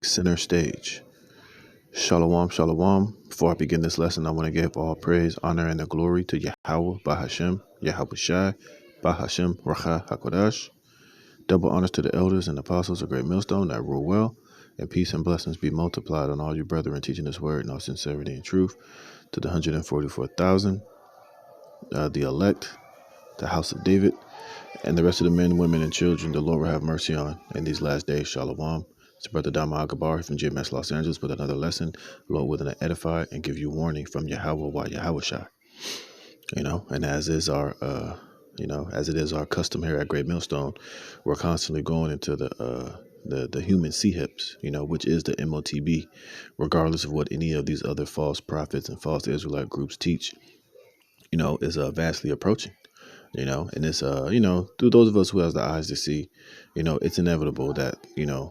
Center stage. Shalom, shalom. Before I begin this lesson, I want to give all praise, honor, and the glory to Yahweh, Bahashem, Yahweh Shai, Bahashem, Racha HaKodash. Double honors to the elders and apostles of Great Millstone that rule well, and peace and blessings be multiplied on all you brethren teaching this word in all sincerity and truth. To the 144,000, the elect, the house of David, and the rest of the men, women, and children the Lord will have mercy on in these last days. Shalom. It's Brother Dama Agabar from GMS Los Angeles with another lesson. Lord willing to edify and give you warning from Yahweh by Yahweh Shai. And as is our as it is our custom here at Great Millstone, we're constantly going into the human C-hips, which is the MOTB, regardless of what any of these other false prophets and false Israelite groups teach, is vastly approaching. And it's, through those of us who has the eyes to see, it's inevitable that,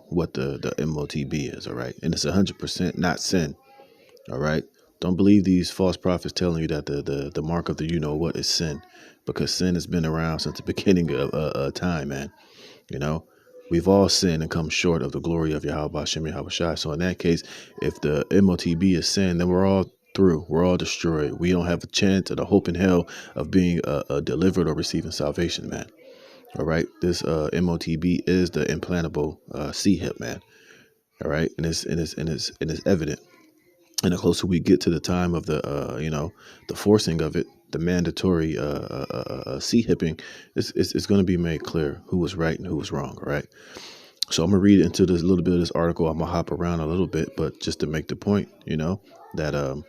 what the MOTB is, all right? And it's 100% not sin, all right? Don't believe these false prophets telling you that the mark of the what is sin, because sin has been around since the beginning of time, man. We've all sinned and come short of the glory of Yahweh Hashem Yahweh Shai. So in that case, if the MOTB is sin, then we're all through. We're all destroyed. We don't have a chance or the hope in hell of being delivered or receiving salvation, man. All right. This MOTB is the implantable C-hip, man. All right. And it's evident. And the closer we get to the time of the the forcing of it, the mandatory C-hipping, it's going to be made clear who was right and who was wrong. All right. So I'm gonna read into this little bit of this article. I'm gonna hop around a little bit, but just to make the point, that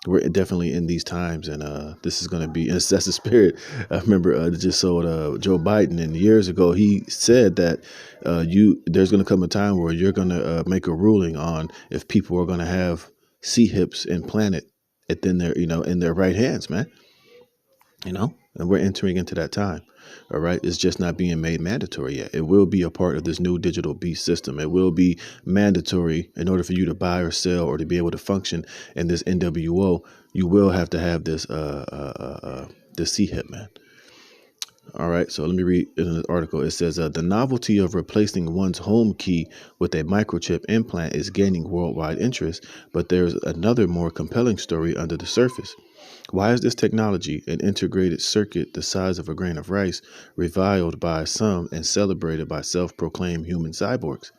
we're definitely in these times, and this is going to be, and that's the spirit. I remember just saw Joe Biden, and years ago he said that there's going to come a time where you're going to make a ruling on if people are going to have C-hips implanted in their in their right hands, man. And we're entering into that time. All right. It's just not being made mandatory yet. It will be a part of this new digital beast system. It will be mandatory in order for you to buy or sell or to be able to function in this NWO. You will have to have this C-hip, man. All right. So let me read in this article. It says the novelty of replacing one's home key with a microchip implant is gaining worldwide interest. But there's another more compelling story under the surface. Why is this technology, an integrated circuit the size of a grain of rice, reviled by some and celebrated by self-proclaimed human cyborgs?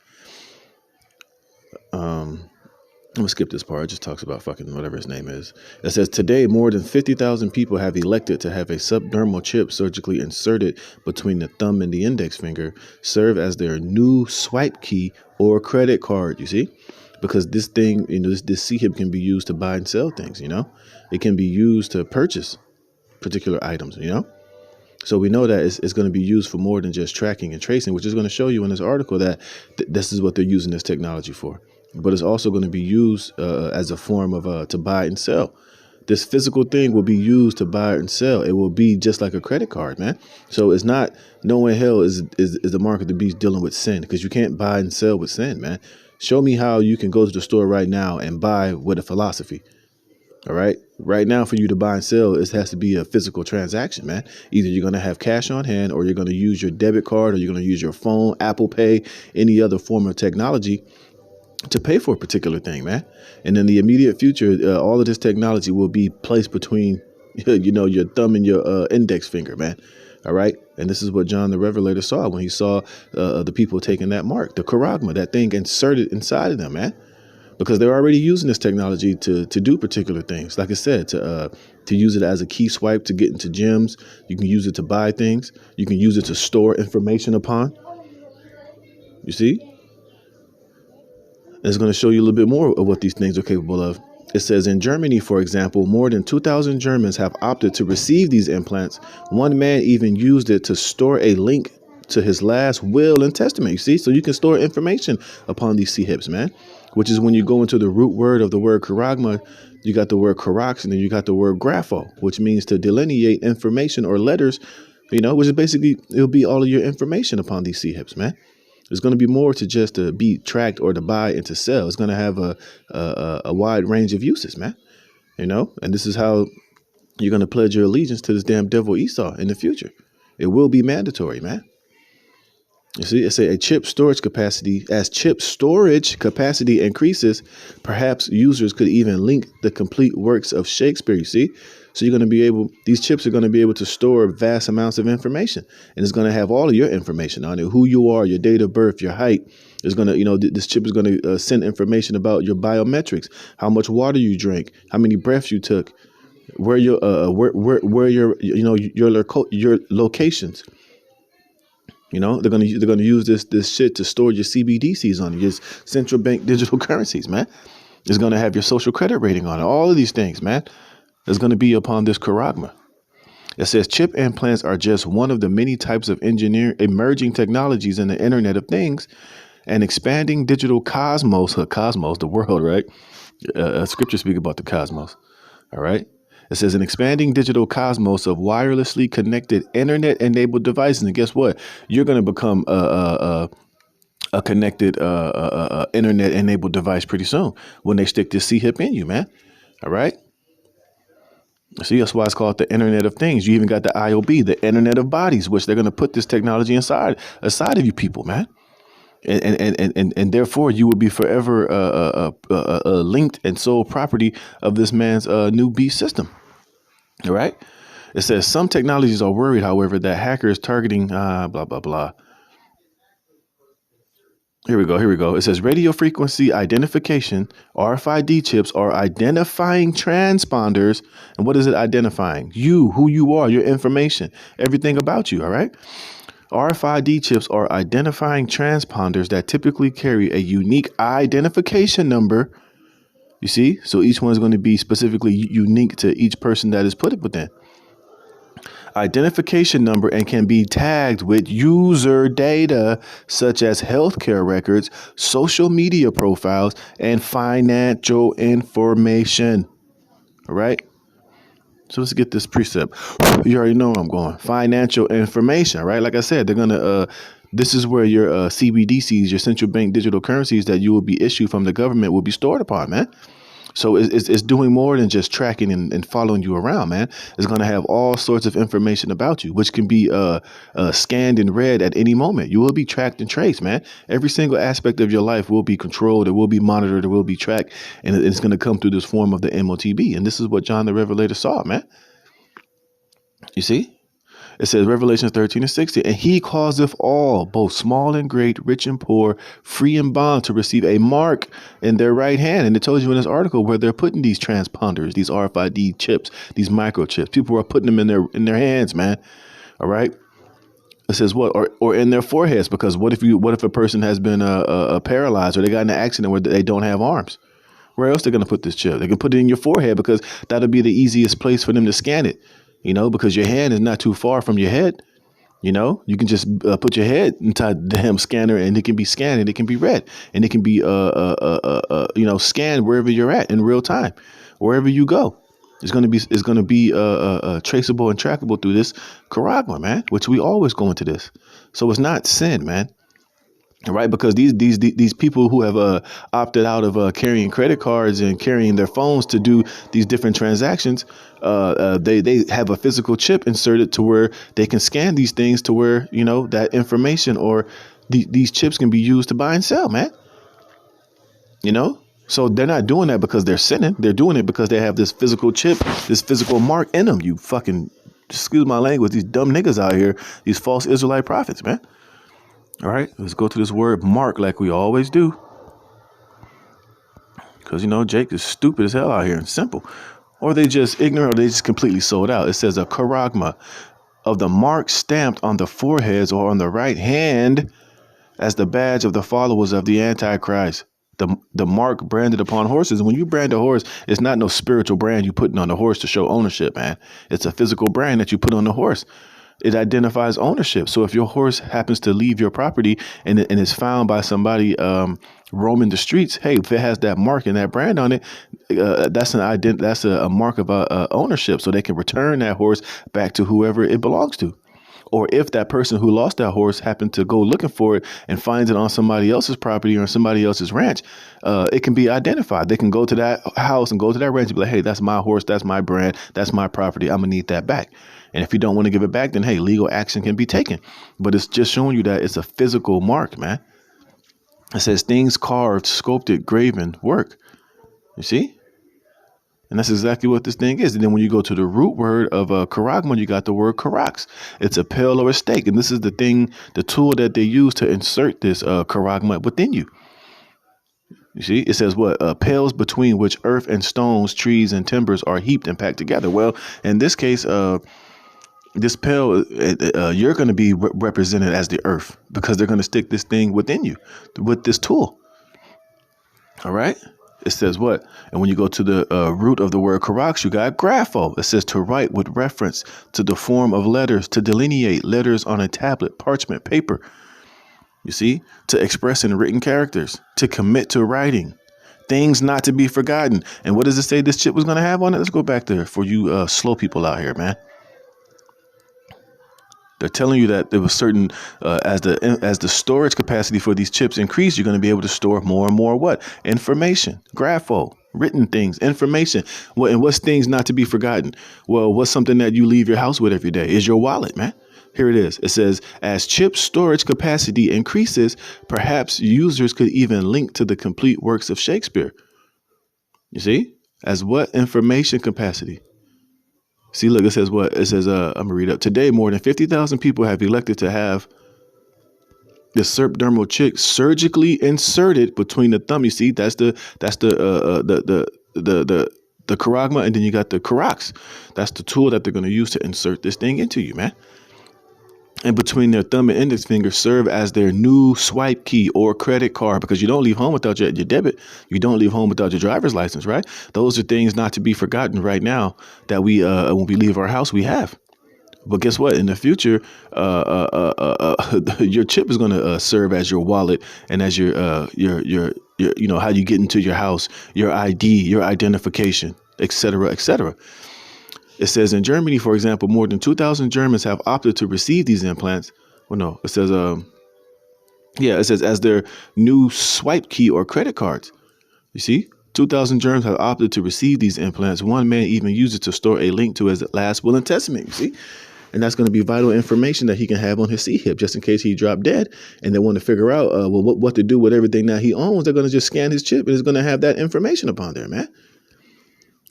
I'm going to skip this part. It just talks about fucking whatever his name is. It says, today, more than 50,000 people have elected to have a subdermal chip surgically inserted between the thumb and the index finger serve as their new swipe key or credit card, you see? Because this thing, this C-hip can be used to buy and sell things, It can be used to purchase particular items, So we know that it's going to be used for more than just tracking and tracing, which is going to show you in this article that this is what they're using this technology for. But it's also going to be used as a form of to buy and sell. This physical thing will be used to buy and sell. It will be just like a credit card, man. So it's not, no in hell is the mark of the beast dealing with sin, because you can't buy and sell with sin, man. Show me how you can go to the store right now and buy with a philosophy. All right. Right now, for you to buy and sell, it has to be a physical transaction, man. Either you're going to have cash on hand, or you're going to use your debit card, or you're going to use your phone, Apple Pay, any other form of technology to pay for a particular thing, man. And in the immediate future, all of this technology will be placed between, your thumb and your index finger, man. All right. And this is what John the Revelator saw when he saw the people taking that mark, the charagma, that thing inserted inside of them, man. Because they're already using this technology to do particular things. Like I said, to use it as a key swipe to get into gyms. You can use it to buy things. You can use it to store information upon. You see? And it's going to show you a little bit more of what these things are capable of. It says in Germany, for example, more than 2,000 Germans have opted to receive these implants. One man even used it to store a link to his last will and testament. You see, so you can store information upon these C-hips, man, which is when you go into the root word of the word charagma, you got the word charax, and then you got the word grapho, which means to delineate information or letters, which is basically, it'll be all of your information upon these C-hips, man. There's going to be more to just to be tracked or to buy and to sell. It's going to have a wide range of uses, man. And this is how you're going to pledge your allegiance to this damn devil Esau in the future. It will be mandatory, man. You see, it say a chip storage capacity. As chip storage capacity increases, perhaps users could even link the complete works of Shakespeare. You see, so you're going to be able. These chips are going to be able to store vast amounts of information, and it's going to have all of your information on it: who you are, your date of birth, your height. It's going to, this chip is going to send information about your biometrics, how much water you drank, how many breaths you took, where your where your your locations. They're gonna use this shit to store your CBDCs on it, your central bank digital currencies, man. It's gonna have your social credit rating on it. All of these things, man, is gonna be upon this charagma. It says chip implants are just one of the many types of emerging technologies in the Internet of Things, and expanding digital cosmos, the world, right? Scripture speak about the cosmos. All right. It says an expanding digital cosmos of wirelessly connected internet-enabled devices. And guess what? You're going to become a connected internet-enabled device pretty soon when they stick this C-hip in you, man. All right. See, that's why it's called the Internet of Things. You even got the IOB, the Internet of Bodies, which they're going to put this technology inside of you people, man. And therefore you will be forever linked and sole property of this man's new beast system. All right. It says some technologies are worried, however, that hackers targeting blah, blah, blah. Here we go. It says radio frequency identification, RFID chips are identifying transponders. And what is it identifying? You, who you are, your information, everything about you. All right. RFID chips are identifying transponders that typically carry a unique identification number. You see, so each one is going to be specifically unique to each person that is put it within. Identification number and can be tagged with user data such as healthcare records, social media profiles, and financial information. All right. So let's get this precept. You already know where I'm going. Financial information, right? Like I said, they're going to this is where your CBDCs, your central bank digital currencies that you will be issued from the government will be stored upon, man. So it's doing more than just tracking and following you around, man. It's going to have all sorts of information about you, which can be scanned and read at any moment. You will be tracked and traced, man. Every single aspect of your life will be controlled. It will be monitored. It will be tracked. And it's going to come through this form of the MOTB. And this is what John the Revelator saw, man. You see? It says Revelation 13:60, and he causeth all, both small and great, rich and poor, free and bond, to receive a mark in their right hand. And it tells you in this article where they're putting these transponders, these RFID chips, these microchips. People are putting them in their hands, man. All right. It says what, or in their foreheads, because what if a person has been paralyzed, or they got in an accident where they don't have arms? Where else they're going to put this chip? They can put it in your forehead, because that'll be the easiest place for them to scan it. Because your hand is not too far from your head. You can just put your head inside the damn scanner, and it can be scanned, and it can be read, and it can be scanned wherever you're at in real time, wherever you go. It's going to be traceable and trackable through this charagma, man. Which we always go into this, so it's not sin, man. Right, because these people who have opted out of carrying credit cards and carrying their phones to do these different transactions, they have a physical chip inserted to where they can scan these things to where that information or these chips can be used to buy and sell, man. So they're not doing that because they're sinning. They're doing it because they have this physical chip, this physical mark in them. You fucking, excuse my language, these dumb niggas out here, these false Israelite prophets, man. All right, let's go to this word mark like we always do. Because, Jake is stupid as hell out here and simple. Or they just ignorant, or they just completely sold out. It says a charagma of the mark stamped on the foreheads or on the right hand as the badge of the followers of the Antichrist. The mark branded upon horses. And when you brand a horse, it's not no spiritual brand you putting on the horse to show ownership, man. It's a physical brand that you put on the horse. It identifies ownership. So if your horse happens to leave your property and is found by somebody roaming the streets, hey, if it has that mark and that brand on it, that's a mark of ownership. So they can return that horse back to whoever it belongs to, Or if that person who lost that horse happened to go looking for it and finds it on somebody else's property or on somebody else's ranch, it can be identified. They can go to that house and go to that ranch and be like, hey, that's my horse, that's my brand, that's my property. I'm gonna need that back. And if you don't want to give it back, then hey, legal action can be taken. But it's just showing you that it's a physical mark, man. It says things carved, sculpted, graven, work. You see? And that's exactly what this thing is. And then when you go to the root word of charagma, you got the word charax. It's a pill or a stake. And this is the thing, the tool that they use to insert this charagma within you. You see, it says what? Pails between which earth and stones, trees and timbers are heaped and packed together. Well, in this case, this pail, you're going to be represented as the earth because they're going to stick this thing within you with this tool. All right. It says what? And when you go to the root of the word charax, you got grapho. It says to write with reference to the form of letters, to delineate letters on a tablet, parchment, paper. You see, to express in written characters, to commit to writing, things not to be forgotten. And what does it say this chip was going to have on it? Let's go back there for you slow people out here, man. They're telling you that there was certain as the storage capacity for these chips increase, you're going to be able to store more and more what? Information, grapho, written things, information. What and what's things not to be forgotten? Well, what's something that you leave your house with every day? Is your wallet, man. Here it is. It says, as chip storage capacity increases, perhaps users could even link to the complete works of Shakespeare. You see? As what? Information capacity. See, look, it says what? It says, I'm going to read up. Today, more than 50,000 people have elected to have the subdermal chip surgically inserted between the thumb. You see, that's the charagma, and then you got the charax. That's the tool that they're going to use to insert this thing into you, man. And between their thumb and index finger serve as their new swipe key or credit card, because you don't leave home without your debit. You don't leave home without your driver's license, right? Those are things not to be forgotten right now that we, when we leave our house, we have. But guess what? In the future, your chip is going to serve as your wallet and as your, you know, how you get into your house, your ID, your identification, et cetera, et cetera. It says in Germany, for example, more than 2,000 Germans have opted to receive these implants. Well, no, it says, it says as their new swipe key or credit cards. You see, 2,000 Germans have opted to receive these implants. One man even used it to store a link to his last will and testament. You see, and that's going to be vital information that he can have on his C-hip just in case he dropped dead. And they want to figure out, what to do with everything that he owns. They're going to just scan his chip and it's going to have that information upon there, man.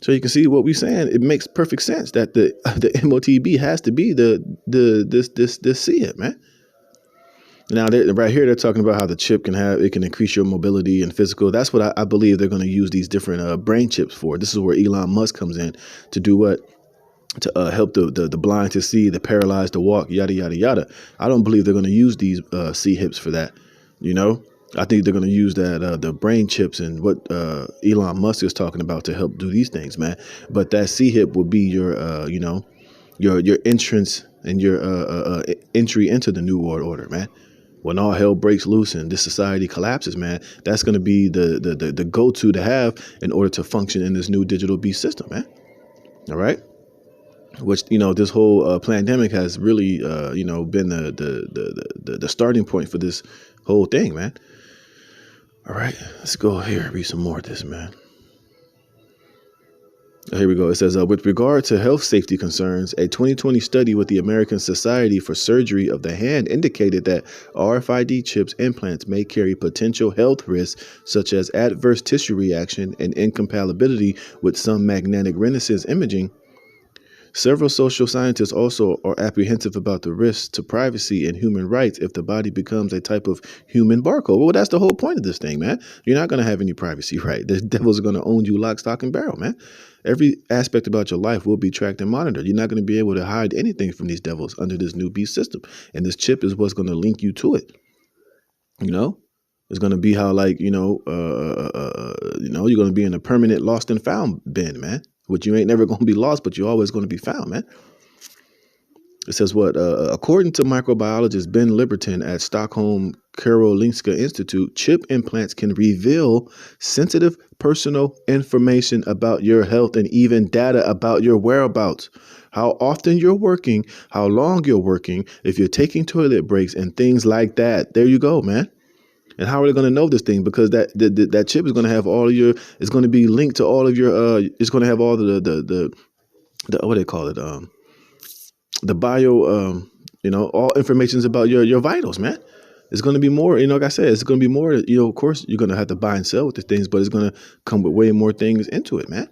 So you can see what we're saying. It makes perfect sense that the MOTB has to be this C-hip, man. Now right here they're talking about how the chip can increase your mobility and physical. That's what I believe they're going to use these different brain chips for. This is where Elon Musk comes in to do what? To help the blind to see, the paralyzed to walk, yada yada yada. I don't believe they're going to use these C-hips for that. You know. I think they're going to use that the brain chips and what Elon Musk is talking about to help do these things, man. But that C-hip will be your, your entrance and your entry into the New World Order, man. When all hell breaks loose and this society collapses, man, that's going to be the go-to to have in order to function in this new digital beast system, man. All right. Which, you know, this whole pandemic has really, been the starting point for this whole thing, man. All right, let's go here, read some more of this, man. Here we go. It says, with regard to health safety concerns, a 2020 study with the American Society for Surgery of the Hand indicated that RFID chips implants may carry potential health risks, such as adverse tissue reaction and incompatibility with some magnetic resonance imaging. Several social scientists also are apprehensive about the risks to privacy and human rights if the body becomes a type of human barcode. Well, that's the whole point of this thing, man. You're not going to have any privacy, right? The devils are going to own you lock, stock, and barrel, man. Every aspect about your life will be tracked and monitored. You're not going to be able to hide anything from these devils under this new beast system. And this chip is what's going to link you to it. You know? It's going to be how, like, you're going to be in a permanent lost and found bin, man. Which you ain't never going to be lost, but you're always going to be found, man. It says what? According to microbiologist Ben Liberton at Stockholm Karolinska Institute, chip implants can reveal sensitive personal information about your health and even data about your whereabouts, how often you're working, how long you're working, if you're taking toilet breaks and things like that. There you go, man. And how are they going to know this thing? Because that chip is going to have all of your. It's going to be linked to all of your. It's going to have all the what do they call it? The bio. All information's about your vitals, man. It's going to be more. Like I said, it's going to be more. Of course, you're going to have to buy and sell with the things, but it's going to come with way more things into it, man.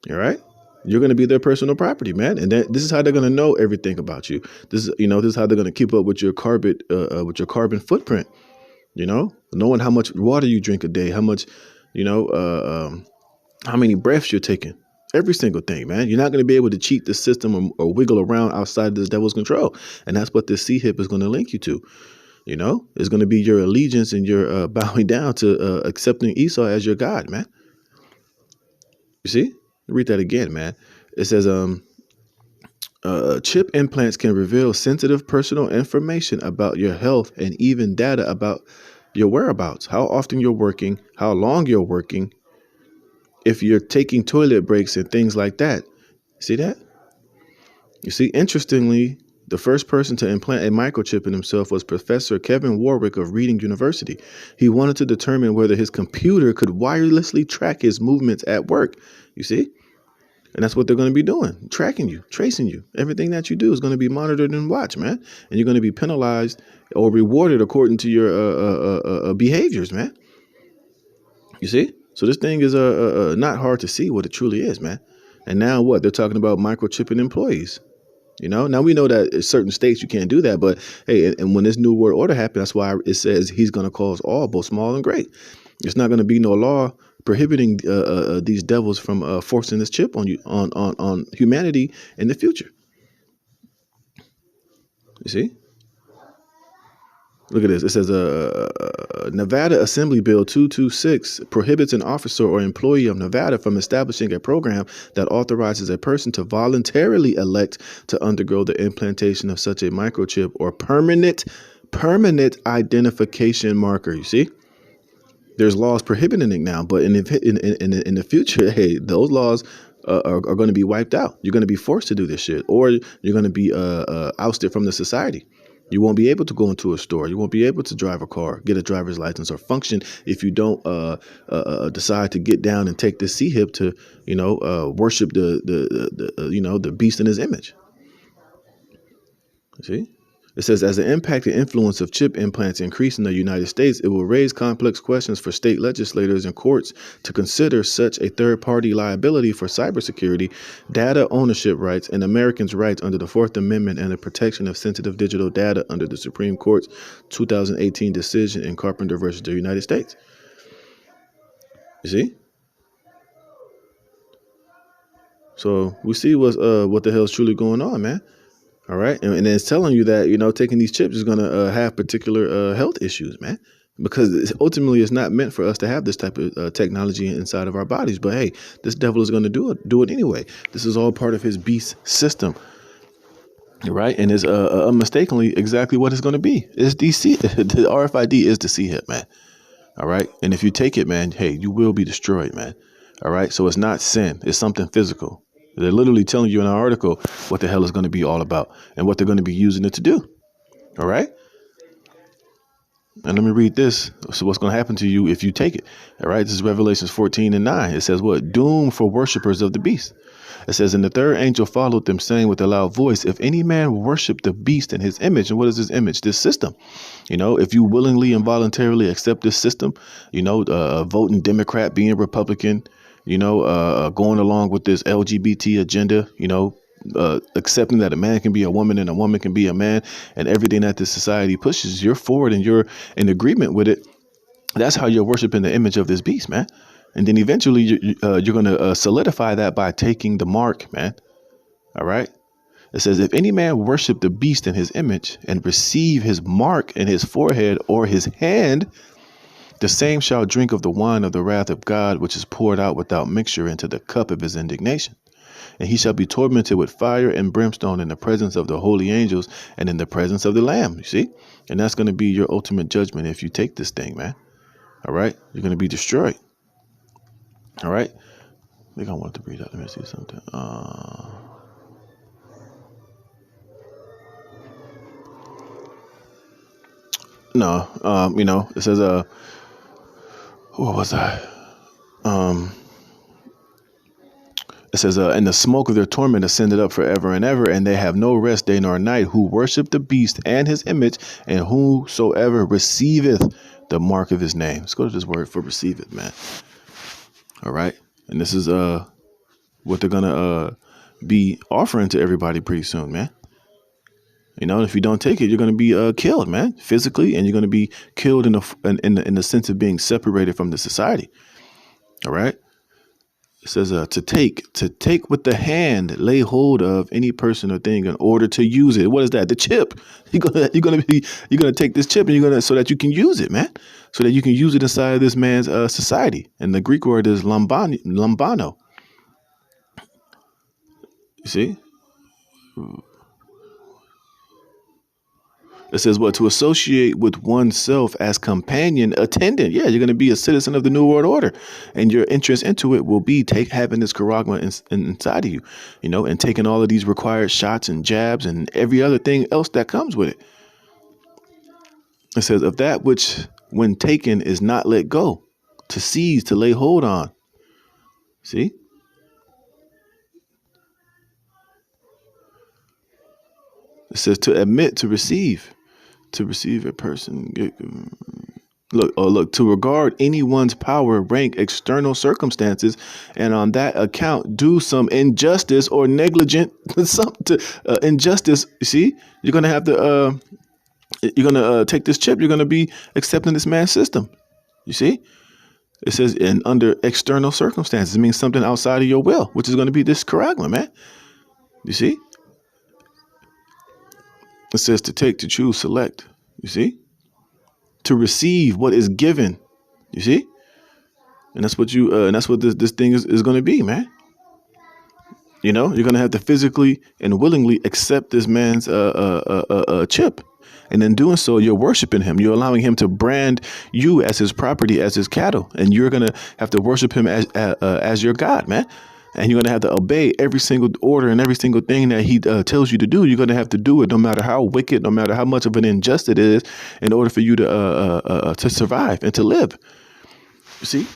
All right. You're going to be their personal property, man, and this is how they're going to know everything about you. This is how they're going to keep up with your carbon footprint. Knowing how much water you drink a day, how much, how many breaths you're taking, every single thing, man. You're not going to be able to cheat the system or wiggle around outside this devil's control. And that's what this CHIP is going to link you to. It's going to be your allegiance and your bowing down to accepting Esau as your God, man. You see? Read that again, man. It says, chip implants can reveal sensitive personal information about your health and even data about your whereabouts, how often you're working, how long you're working, if you're taking toilet breaks and things like that. See that? You see, interestingly, the first person to implant a microchip in himself was Professor Kevin Warwick of Reading University. He wanted to determine whether his computer could wirelessly track his movements at work. You see? And that's what they're going to be doing, tracking you, tracing you. Everything that you do is going to be monitored and watched, man. And you're going to be penalized or rewarded according to your behaviors, man. You see? So this thing is not hard to see what it truly is, man. And now what? They're talking about microchipping employees. Now we know that in certain states you can't do that. But hey, and when this new world order happened, that's why it says he's going to cause all, both small and great. It's not going to be no law prohibiting these devils from forcing this chip on you, on humanity in the future. You see? Look at this. It says Nevada Assembly Bill 226 prohibits an officer or employee of Nevada from establishing a program that authorizes a person to voluntarily elect to undergo the implantation of such a microchip or permanent identification marker. You see? There's laws prohibiting it now, but in the future, hey, those laws are going to be wiped out. You're going to be forced to do this shit, or you're going to be ousted from the society. You won't be able to go into a store. You won't be able to drive a car, get a driver's license, or function if you don't decide to get down and take this CHIP to, worship the beast in his image. See? It says, as the impact and influence of chip implants increase in the United States, it will raise complex questions for state legislators and courts to consider such a third-party liability for cybersecurity, data ownership rights, and Americans' rights under the Fourth Amendment and the protection of sensitive digital data under the Supreme Court's 2018 decision in Carpenter versus the United States. You see? So we see what the hell is truly going on, man. All right. And it's telling you that, taking these chips is going to have particular health issues, man, because ultimately it's not meant for us to have this type of technology inside of our bodies. But, hey, this devil is going to do it anyway. This is all part of his beast system. Right. And it's unmistakably exactly what it's going to be. It's DC. The RFID is the CHIP, man. All right. And if you take it, man, hey, you will be destroyed, man. All right. So it's not sin. It's something physical. They're literally telling you in an article what the hell is going to be all about and what they're going to be using it to do. All right. And let me read this. So what's going to happen to you if you take it? All right. This is Revelations 14:9. It says what? Doom for worshipers of the beast. It says, and the third angel followed them, saying with a loud voice, if any man worship the beast in his image. And what is his image? This system. If you willingly and voluntarily accept this system, voting Democrat, being Republican, going along with this LGBT agenda, accepting that a man can be a woman and a woman can be a man, and everything that this society pushes, you're forward and you're in agreement with it. That's how you're worshiping the image of this beast, man. And then eventually you're going to solidify that by taking the mark, man. All right. It says, if any man worship the beast in his image and receive his mark in his forehead or his hand, the same shall drink of the wine of the wrath of God, which is poured out without mixture into the cup of his indignation. And he shall be tormented with fire and brimstone in the presence of the holy angels and in the presence of the Lamb. You see? And that's going to be your ultimate judgment if you take this thing, man. All right? You're going to be destroyed. All right? I think I wanted to read that. Let me see something. It says, what was I? It says, and the smoke of their torment ascended up forever and ever, and they have no rest day nor night, who worship the beast and his image, and whosoever receiveth the mark of his name. Let's go to this word for receiveth, man. All right. And this is what they're gonna be offering to everybody pretty soon, man. You know, if you don't take it, you're going to be killed, man, physically, and you're going to be killed in the sense of being separated from the society. All right. It says to take with the hand, lay hold of any person or thing in order to use it. What is that? The chip. You're gonna take this chip and so that you can use it, man, so that you can use it inside of this man's society. And the Greek word is lambano. You see. It says, to associate with oneself as companion attendant. Yeah, you're going to be a citizen of the New World Order, and your entrance into it will be having this charagma inside of you, you know, and taking all of these required shots and jabs and every other thing else that comes with it. It says, of that which when taken is not let go, to seize, to lay hold on. See? It says to admit, to receive a person. Look, to regard anyone's power, rank, external circumstances, and on that account do some injustice or negligent injustice. You see, you're gonna have to take this chip. You're gonna be accepting this man's system. You see, it says and under external circumstances, it means something outside of your will, which is going to be this charagma, man. You see. It says to take, to choose, select. You see? To receive what is given. You see? And that's what this thing is going to be, man. You know, you're going to have to physically and willingly accept this man's chip. And in doing so, you're worshiping him. You're allowing him to brand you as his property, as his cattle. And you're going to have to worship him as your God, man. And you're going to have to obey every single order and every single thing that he tells you to do. You're going to have to do it no matter how wicked, no matter how much of an injustice it is, in order for you to survive and to live. You see?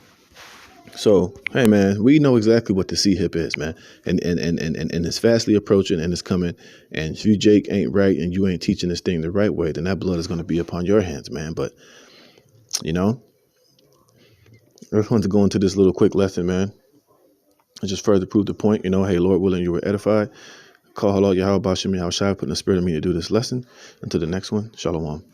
So, hey, man, we know exactly what the C-HIP is, man. And it's fastly approaching and it's coming. And if you, Jake, ain't right and you ain't teaching this thing the right way, then that blood is going to be upon your hands, man. But, you know, I just wanted to go into this little quick lesson, man. And just further prove the point, you know, hey, Lord willing, you were edified. Call halal Yahweh Bashim Yahushua, putting the spirit of me to do this lesson. Until the next one, Shalom.